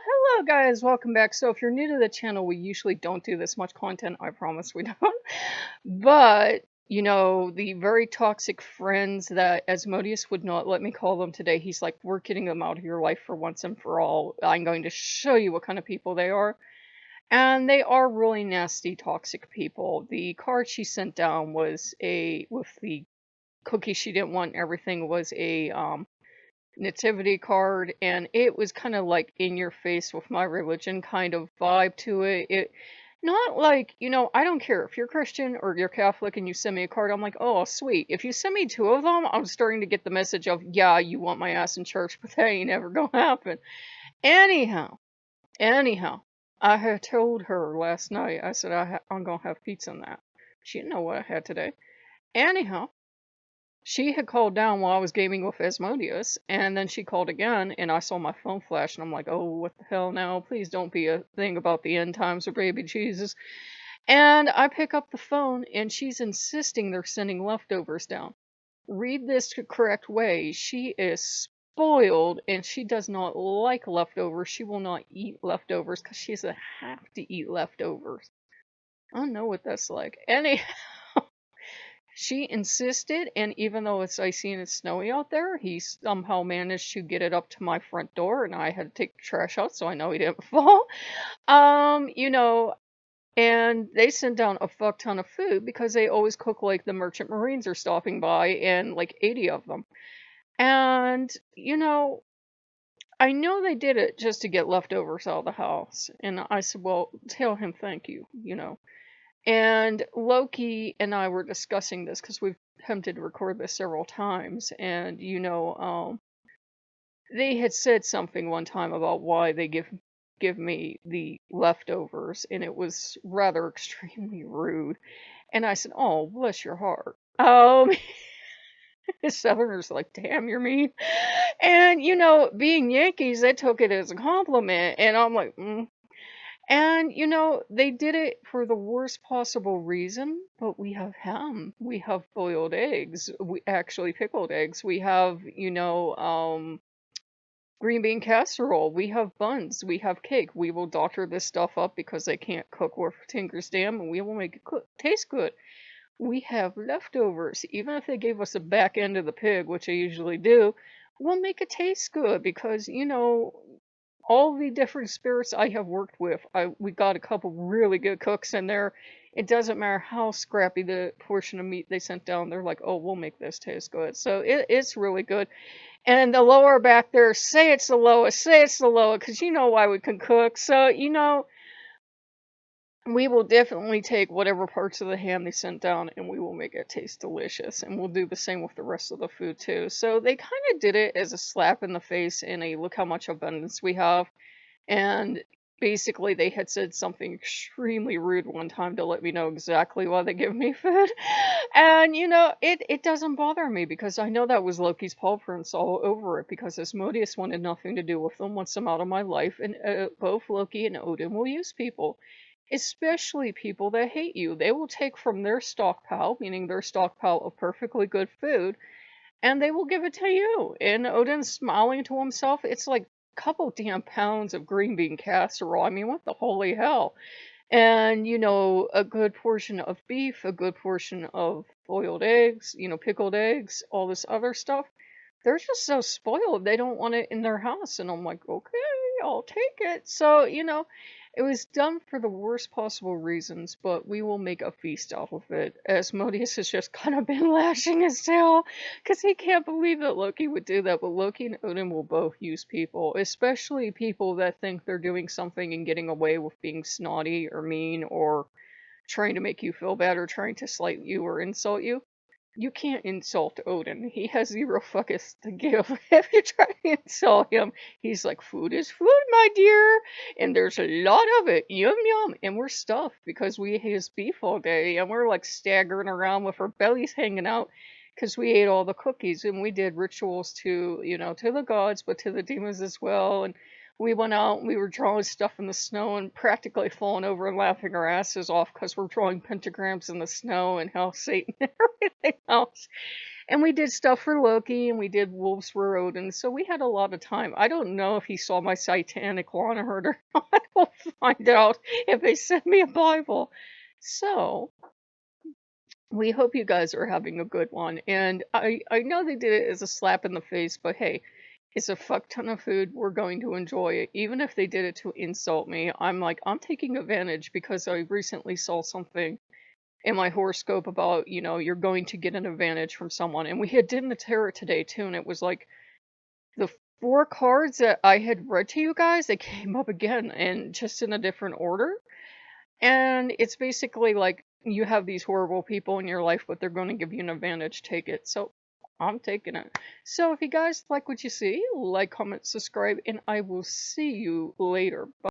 Hello guys, welcome back. So if you're new to the channel, we usually don't do this much content, I promise we don't. But, the very toxic friends that Asmodeus would not let me call them today, he's like, we're getting them out of your life for once and for all. I'm going to show you what kind of people they are. And they are really nasty, toxic people. The card she sent down was with the cookie she didn't want and everything, was a nativity card, and it was kind of like in your face with my religion kind of vibe to it. It not like, I don't care if you're Christian or you're Catholic and you send me a card, I'm like, oh sweet. If you send me two of them, I'm starting to get the message of, yeah, you want my ass in church, but that ain't ever gonna happen. Anyhow anyhow I had told her last night, I said I'm gonna have pizza in that. She didn't know what I had today. Anyhow, she had called down while I was gaming with Asmodeus, and then she called again, and I saw my phone flash, and I'm like, oh, what the hell now? Please don't be a thing about the end times or baby Jesus. And I pick up the phone, and she's insisting they're sending leftovers down. Read this the correct way. She is spoiled, and she does not like leftovers. She will not eat leftovers because she doesn't have to eat leftovers. I don't know what that's like. She insisted, and even though it's icy and it's snowy out there, he somehow managed to get it up to my front door, and I had to take the trash out, so I know he didn't fall. Um, you know, and they sent down a fuck ton of food because they always cook like the merchant marines are stopping by, and like 80 of them. And, I know they did it just to get leftovers out of the house. And I said, well, tell him thank you. And Loki and I were discussing this because we've attempted to record this several times, and they had said something one time about why they give me the leftovers, and it was rather extremely rude. And I said, "Oh, bless your heart." The Southerners like, "Damn, you're mean." And being Yankees, they took it as a compliment, and I'm like, And, they did it for the worst possible reason, but we have ham, we have boiled eggs, we actually pickled eggs, we have, green bean casserole, we have buns, we have cake. We will doctor this stuff up because they can't cook worth Tinker's Dam, and we will make it taste good. We have leftovers. Even if they gave us the back end of the pig, which they usually do, we'll make it taste good because, all the different spirits I have worked with, we got a couple really good cooks in there. It doesn't matter how scrappy the portion of meat they sent down. They're like, oh, we'll make this taste good. So it's really good. And the lower back there, say it's the lowest, because you know why we can cook. So, we will definitely take whatever parts of the ham they sent down and we will make it taste delicious. And we'll do the same with the rest of the food too. So they kind of did it as a slap in the face and a look how much abundance we have. And basically, they had said something extremely rude one time to let me know exactly why they give me food. And, it doesn't bother me because I know that was Loki's paw prints all over it because Asmodeus wanted nothing to do with them, wants them out of my life. And both Loki and Odin will use people, especially people that hate you. They will take from their stockpile, meaning their stockpile of perfectly good food, and they will give it to you. And Odin's smiling to himself. It's like couple damn pounds of green bean casserole. I mean, what the holy hell? And, a good portion of beef, a good portion of boiled eggs, pickled eggs, all this other stuff. They're just so spoiled. They don't want it in their house. And I'm like, okay, I'll take it. So, it was done for the worst possible reasons, but we will make a feast out of it. Asmodeus has just kind of been lashing his tail because he can't believe that Loki would do that. But Loki and Odin will both use people, especially people that think they're doing something and getting away with being snotty or mean or trying to make you feel bad or trying to slight you or insult you. You can't insult Odin. He has zero fucks to give. If you try to insult him, he's like, food is food, my dear. And there's a lot of it. Yum yum. And we're stuffed because we ate his beef all day. And we're like staggering around with our bellies hanging out because we ate all the cookies. And we did rituals to, to the gods, but to the demons as well. And we went out and we were drawing stuff in the snow and practically falling over and laughing our asses off because we're drawing pentagrams in the snow and hell Satan and everything else. And we did stuff for Loki, and we did wolves for Odin, so we had a lot of time. I don't know if he saw my satanic lawn herd or not. We'll find out if they send me a Bible. So, we hope you guys are having a good one. And I know they did it as a slap in the face, but hey, it's a fuck ton of food. We're going to enjoy it. Even if they did it to insult me, I'm like, I'm taking advantage because I recently saw something in my horoscope about, you're going to get an advantage from someone. And we had did in the tarot today too, and it was like the 4 cards that I had read to you guys, they came up again and just in a different order. And it's basically like you have these horrible people in your life, but they're going to give you an advantage. Take it. So I'm taking it. So if you guys like what you see, like, comment, subscribe, and I will see you later. Bye.